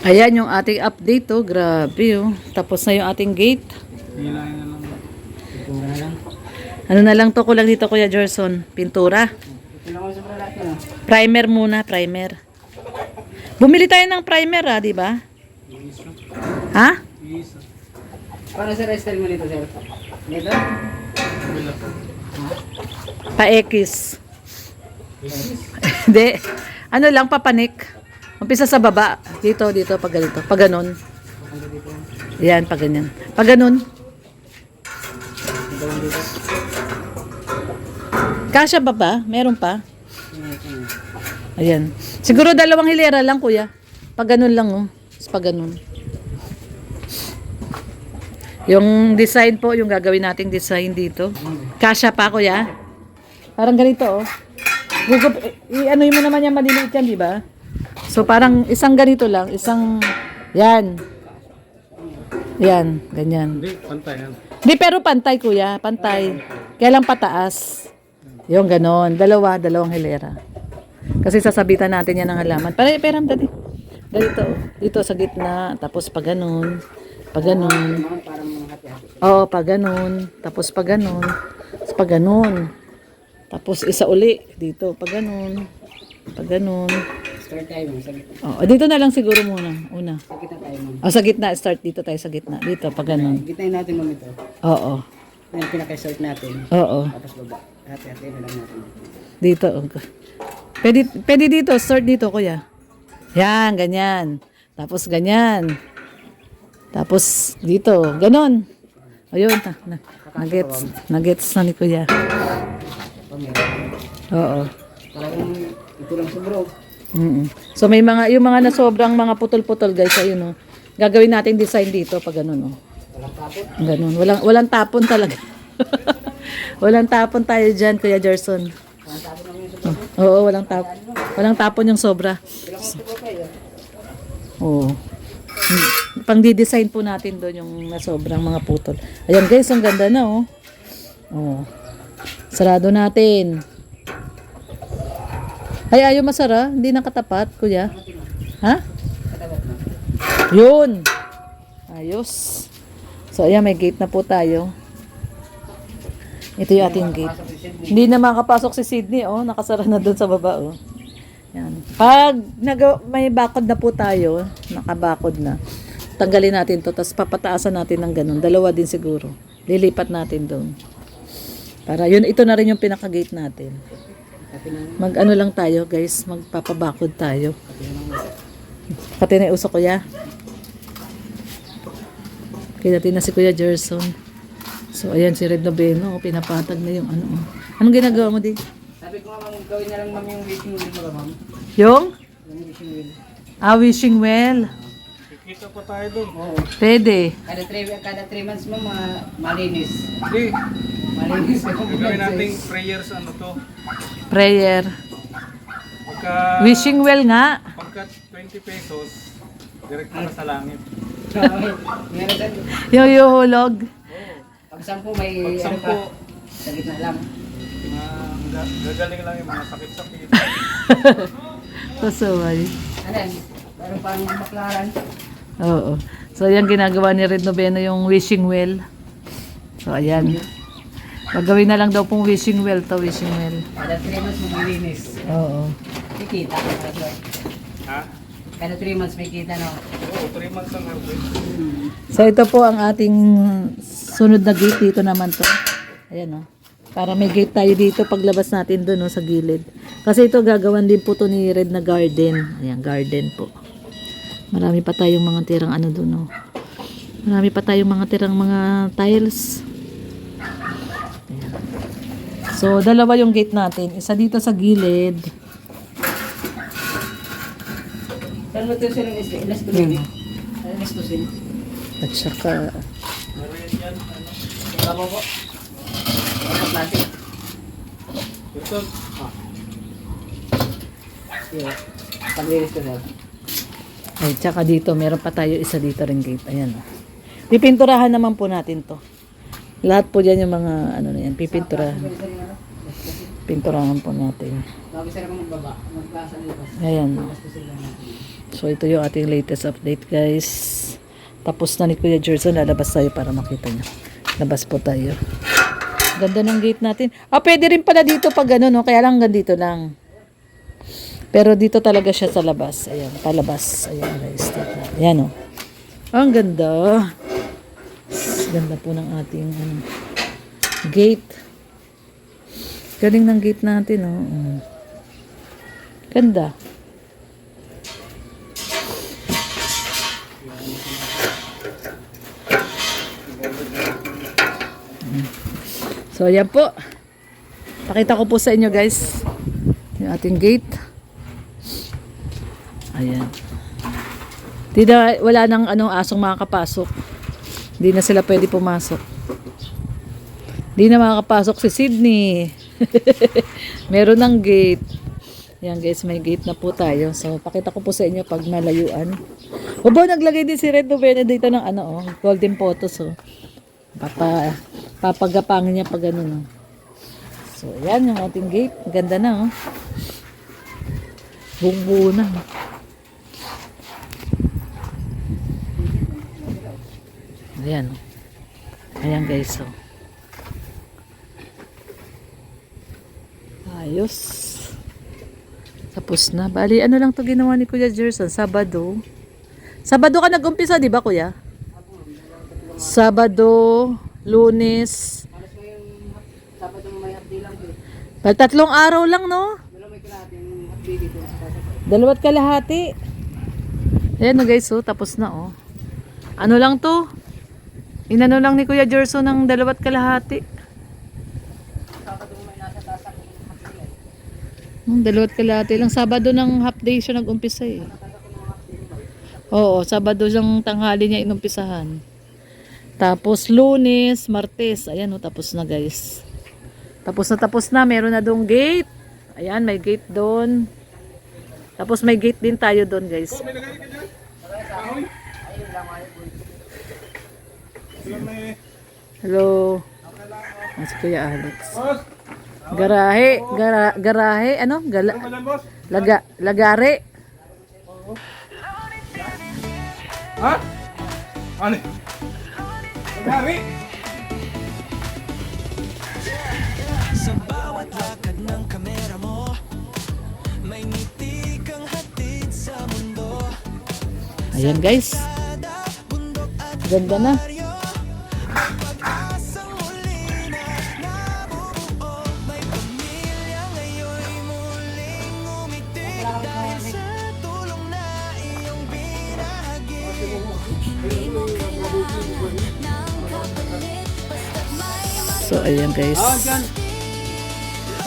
Ayan yung ating update, oh. Grabe, oh. Tapos na yung ating gate. Hilahin na lang. Pintura na lang. Ano na lang to ko lang dito, Kuya Gerson? Pintura. Pinaka sa lahat na. Primer muna, primer. Bumili tayo ng primer, ah, di ba? Isa. Ha? Isa. Para sa style mo dito, sir. Dito? Wala. Pa-X. Hindi. Ano lang, papanik. Umpisa sa baba. Dito, dito, pag ganito. Pag ganon. Yan, pag ganyan. Pag ganon. Kasya ba ba? Meron pa? Ayan. Siguro 2 hilera lang, kuya. Pag ganon lang, oh. Pag ganon. Yung design po, yung gagawin nating design dito. Kasya pa, kuya. Parang ganito, oh. I-ano mo naman yan, maliliit yan, di ba? So, parang isang ganito lang. Isang, yan. Yan, ganyan. Hindi, pantay yan. Di, pero pantay, kuya. Pantay. Kaya lang pataas. Yung ganon. 2 hilera. Kasi sasabitan natin yan ng halaman. Peram, dali. Ganito, oh. Dito sa gitna. Tapos pag ganon. Pag ganon. Parang mga hati-hati. Oo, pag ganon. Tapos pag ganon. Tapos pag ganon. Tapos isa uli. Dito, pag ganon. Pag ganon. Start tayo mo sa gitna. Oh, dito na lang siguro muna. Una. Sa gitna tayo mo. Oh, sa gitna. Start dito tayo sa gitna. Dito, pag ganon. Gitnayin natin mo ito. Oo. Yung pinaka-start natin. Oo. Tapos baba. Hati-hati na lang natin. Dito. Pwede dito. Start dito, kuya. Yan, ganyan. Tapos ganyan. Tapos dito. Ganon. Ayun. Nagets na ni kuya. Oo. Parang ito lang sa bro. So may mga, yung mga na sobrang mga putol-putol guys, ayun, oh. Gagawin natin design dito pag ganun, oh. Walang tapot. Ganun. Walang tapon talaga. Walang tapon tayo dyan, Kuya Gerson. Walang tapot naman yung sa bro. Oo, walang tapon. Walang tapon yung sobra. Ilang sa bro kayo. Oo. Pang di-design po natin doon yung na sobrang mga putol. Ayan guys, ang ganda na, oh. Oh. Sarado natin. Ay, ayaw masara. Hindi nakatapat, kuya. Ha? Katapat na. Yun. Ayos. So, ayan, may gate na po tayo. Ito yung ating gate. Hindi na makapasok si Sydney, oh. Nakasara na doon sa baba, oh. Yan. Pag may bakod na po tayo, nakabakod na, tanggalin natin to, tapos papataasan natin ng ganun. 2 din siguro. Lilipat natin doon. Para yun, ito na rin yung pinaka-gate natin. Mag-ano lang tayo, guys. Magpapabakod tayo. Pati na uso, kuya. Kaya natin na si Kuya Gerson. So, ayan si Red Noveno. Pinapatag na yung ano. Anong ginagawa mo din? Sabi ko nga ma'am, gawin na lang ma'am yung wishing wheel mo ma'am. Yung? Yung wishing wheel. Wishing well. Kikita pa tayo doon. Oo. Pwede. Kada 3 months ma'am, malinis. Hindi. Malinis. Gagawin natin prayers ano to. Prayer. Pagka, Wishing well nga. pagka 20 pesos, direct na sa langit. Meron tayo. Yung yuhulog. Pag 10 may Pag ano 10, pa. Sa gitna lang. gagaling lang yung mga sakit-sakit. Kasaway. Ano yan? Meron pang baklaran. Oo. So, ayan ginagawa ni Red Noveno yung wishing well. So, ayan. Gagawin na lang daw pong wishing well to, wishing well. Kada 3 months maglilinis. Oo. Kikita. Ha? Kada 3 months may kita no. Oo, 3 months ang harvest. So, ito po ang ating sunod na gate dito naman to. Ayan, oh. Para may gate tayo dito paglabas natin doon, oh, sa gilid. Kasi ito gagawan din po to ni Red na garden. Ayan, garden po. Marami pa tayong mga tirang ano doon, oh. Marami pa tayong mga tirang mga tiles. Ayan. So, 2 yung gate natin. Isa dito sa gilid. Saan mo ito sila ilas ko din? Ilas ko sila. At saka, Bravo po. Ano klase? Ito, Sige. Paglilis ko sir. ay, tsaka dito, meron pa tayo isa dito ring gate. Ayan, oh. Pipinturahan naman po natin to. Lahat po dyan yung mga, ano na yan, pipinturahan. Pinturahan po natin. Bago sila kung magbaba. Magbasa nito. Ayan, oh. Ilas ko sila natin. So, ito yung ating latest update, guys. Tapos na ni Kuya Gerson. Lalabas tayo para makita niya. Labas po tayo. Ganda ng gate natin. Pwede rin pala dito pag ano, no? Kaya lang hanggang dito lang. Pero dito talaga siya sa labas. Ayan, palabas. Ayan, guys. Ayan, oh. Ang ganda. Ganda po ng ating gate. Galing ng gate natin, oh. Ganda. So, ayan po. Pakita ko po sa inyo, guys. Yung ating gate. Ayan. Wala nang asong makakapasok. Hindi na sila pwede pumasok. Hindi na makakapasok si Sydney. Meron ng gate. Ayan, guys, may gate na po tayo. So, pakita ko po sa inyo pag malayuan. Naglagay din si Red Novena dito ng golden photos, oh. Papagapangin niya pag no. So, ayan yung ating gate. Ganda na, oh. Buong-buo na. Ayan, oh. Ayan, guys, oh. Ayos. Tapos na. Bali, ano lang to ginawa ni Kuya Gerson? Sabado. Sabado ka nag-umpisa, di ba, Kuya? Sabado, Lunes. Bali, 3 araw lang, no? 2 kalahati. Ayan, no, guys, oh. Tapos na, oh. Ano lang to? Inano lang ni Kuya Gerson ng 2 kalahati. 2 kalahati lang. Sabado ng half day siya nag-umpisa, eh. Oo, Sabado yung tanghali niya inumpisahan. Tapos Lunes, Martes, ayan, oh, tapos na, guys. Tapos na, meron na doong gate. Ayan, may gate doon. Tapos may gate din tayo doon, guys. Hello. Si Kuya Alex. Garahe, ano? Lagare. Ha? Ano? Lagari? Sa bawat lakad ng kamera mo, may ngiti kang hatid sa mundo. Ayan, guys. Ganda na. Pag-asang muli na nabubuo, may pamilya ngayon'y muling umitig dahil sa tulong na iyong binahagi. Hindi mo kailangan ng kapalit, basta't may So, ayan, guys.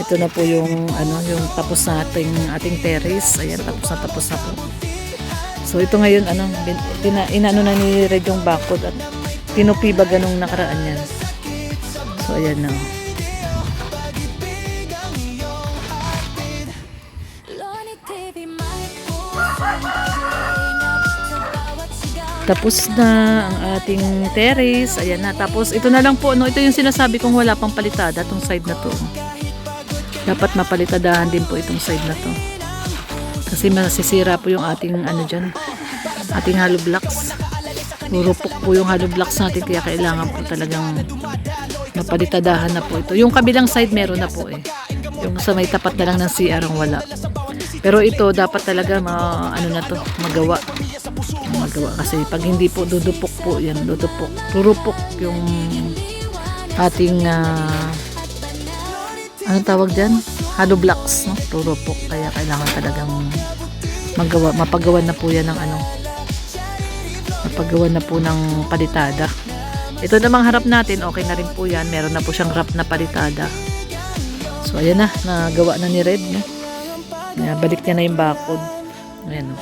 Ito na po yung yung tapos na ating terrace. Ayan, tapos na po. So, ito ngayon inano na ni Red yung bakod at tinupi ba ganung nakaraan yan. So, ayan na. Tapos na ang ating terrace. Ayan na. Tapos, ito na lang po, no? Ito yung sinasabi kong wala pang palitada, itong side na to. Dapat mapalitadahan din po itong side na to. Kasi masisira po yung ating, dyan, ating hollow blocks. Purupok po yung hollow blocks natin, kaya kailangan po talagang mapalitadahan na po ito. Yung kabilang side, meron na po, eh. Yung sa may tapat na lang ng CR ang wala. Pero ito, dapat talaga, magawa kasi pag hindi po dudupok po yan, turupok yung ating anong tawag dyan? Hollow blocks, no? Turupok, kaya kailangan talagang mapagawan na po yan ng mapagawan na po ng palitada. Ito namang harap natin, okay na rin po yan, meron na po siyang wrap na palitada. So ayan na, nagawa na ni Red, no? Balik niya na yung bakod. Ayan, no?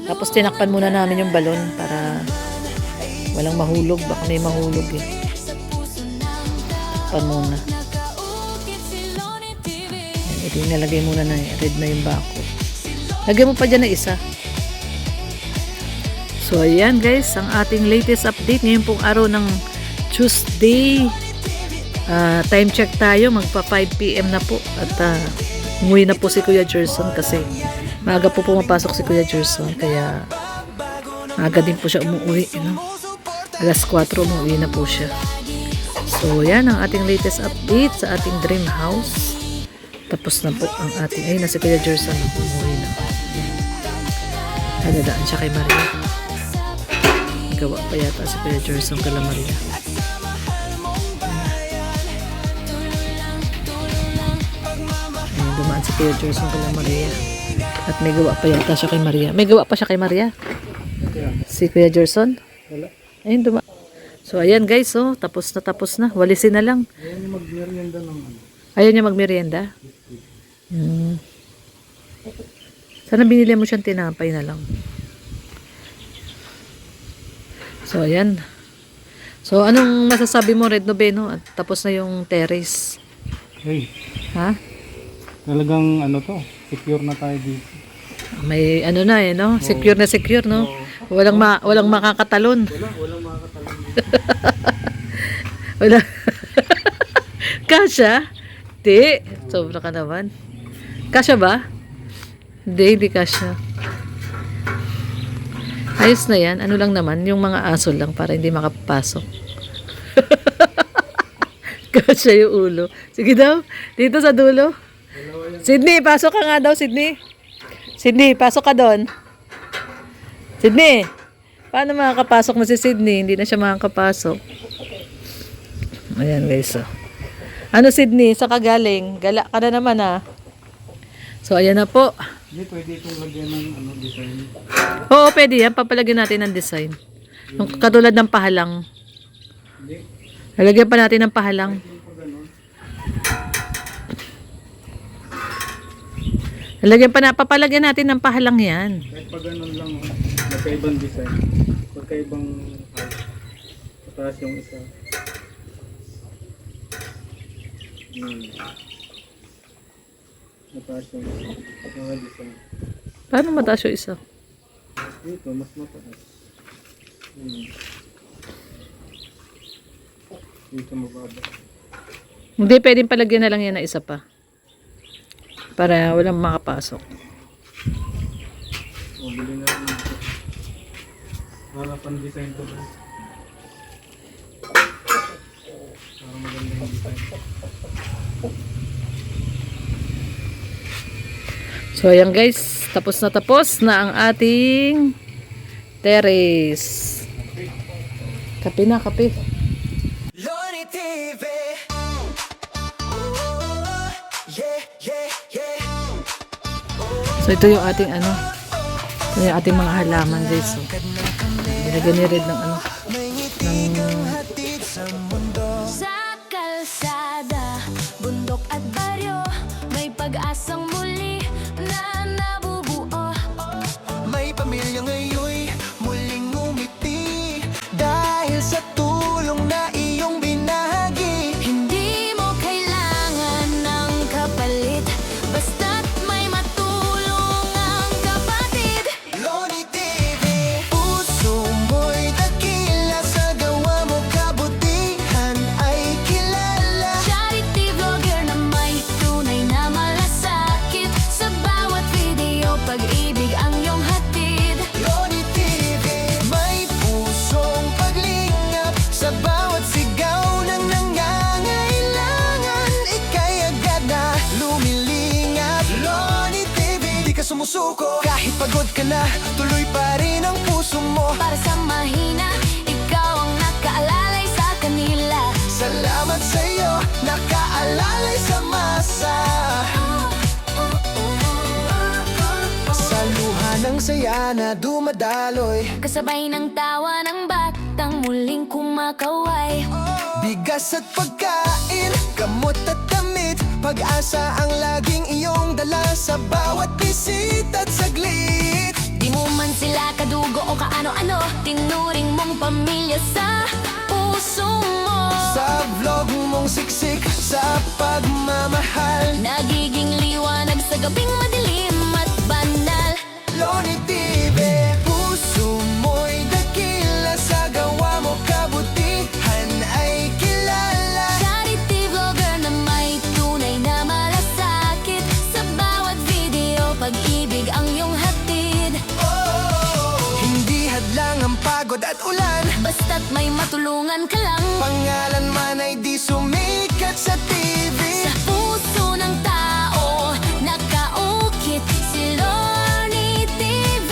Tapos tinakpan muna namin yung balon para walang mahulog. Baka may mahulog, eh. Takpan muna. Ayan, ito yung nalagay muna na Red na yung bakod. Lagay mo pa dyan na isa. So ayan, guys, ang ating latest update ngayon pong araw ng Tuesday. Time check tayo, magpa 5 PM na po at umuwi na po si Kuya Gerson kasi Maaga po pumapasok si Kuya Gerson, kaya maaga din po siya umuwi. Alas 4 umuwi na po siya. So, yan ang ating latest update sa ating dream house. Tapos na po ang ating, ayun na si Kuya Gerson, umuwi na. Dadaan siya kay Maria. Gawa pa yata si Kuya Gerson kala Maria. Ayun, dumaan si Kuya Gerson kala Maria. At may gawa pa yata siya kay Maria. May gawa pa siya kay Maria. Si Kuya Gerson. Wala. Ayun, dumaan. So, ayan guys, oh, tapos na. Walisin na lang. Ayaw niya magmerienda ng ano. Ayaw niya magmerienda? Sana binili mo siyang tinapay na lang. So, ayan. So, anong masasabi mo, Red Noveno? At tapos na yung terrace. Hey, Ha? talagang ano to, secure na tayo dito. May ano na eh, no? Secure na secure, no? Walang makakatalon. Walang makakatalon. Wala. Kasya? Di. Sobra ka naman. Kasya ba? Hindi kasya. Ayos na yan. Ano lang naman, yung mga aso lang para hindi makapasok. Kasya yung ulo. Sige daw, dito sa dulo. Sydney, pasok ka nga daw, Sydney. Sydney, pasok ka doon. Sydney, paano makakapasok mo si Sydney? Hindi na siya makakapasok. Ayan guys. Oh. Ano Sydney, sa kagaling? Gala ka na naman ah. So ayan na po. Hindi, pwede itong lagyan ng ano, design. Oo, pwede yan. Papalagyan natin ng design. Yung katulad ng pahalang. Hindi. Lalagyan pa natin ng pahalang. Papalagyan natin ng pahalang yan. Kahit pa ganun lang, oh. Magkaibang design. Magkaibang house. Mataas yung isa. Mataas yung mga design. Paano mataas yung isa? Dito, mas mataas. Dito mababa. Hindi, pwedeng palagyan na lang yan na isa pa. Para walang makapasok. O, bili na rin dito. Para pan-design to ba? Para maganda yung design. So ayan guys, tapos na ang ating terrace. Kape na, kape. Loni TV. Yeah, yeah, yeah. So ito yung ating ano, ito yung ating mga halaman guys. So, binagyan ni Red ng ano, ng Hatid sa mundo. Sa kalsada, bundok at baryo, may pag-asang muli na nabubuo. May pamilya ngayon'y muling umiti dahil sa tulong na iyong binahagi. Hindi mo kailangan ng kapalit, basta't may matulong ang kapatid. Loni TV. Puso mo'y dakila, sa gawa mo kabutihan ay kilala. Charity vlogger na may tunay na malasakit, sa bawat video pag-ibig ang iyong hatid. Loni TV. May pusong paglingap sa bawat sigaw ng nangangailangan. Ika'y agad na lumilingap. Loni TV. Di ka sumusuko kahit pagod ka na, tuloy pa rin ang puso mo. Para sa mahina, ikaw ang nakaalalay sa kanila. Salamat sa'yo, nakaalalay sa masa. Sa luha ng saya na dumadaloy, Kasabay ng tawa ng batang muling kumakaway. bigas at pagkain, gamot at damit, pag-asa ang laging iyong dala sa bawat bisita at saglit. Di mo man sila kadugo o kaano-ano, tinuring mong pamilya sa puso mo. Sa vlog mong siksik, sa pagmamahal, Nagiging liwanag sa gabing madilim at banal. Loni TV. Puso mo'y dakila, sa gawa mo kabutihan ay kilala. Charity vlogger na may tunay na malasakit, sa bawat video pag-ibig ang iyong pagod at ulan. Basta't may matulungan ka lang. Pangalan man ay di sumikat sa TV. Sa puso ng tao, nakaukit si Loni TV.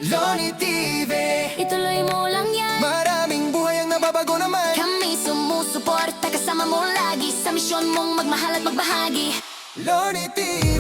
Loni TV. Ituloy mo lang yan. Maraming buhay ang nababago naman. Kami sumusuporta, kasama mo lagi sa misyon mong magmahal at magbahagi. Loni TV.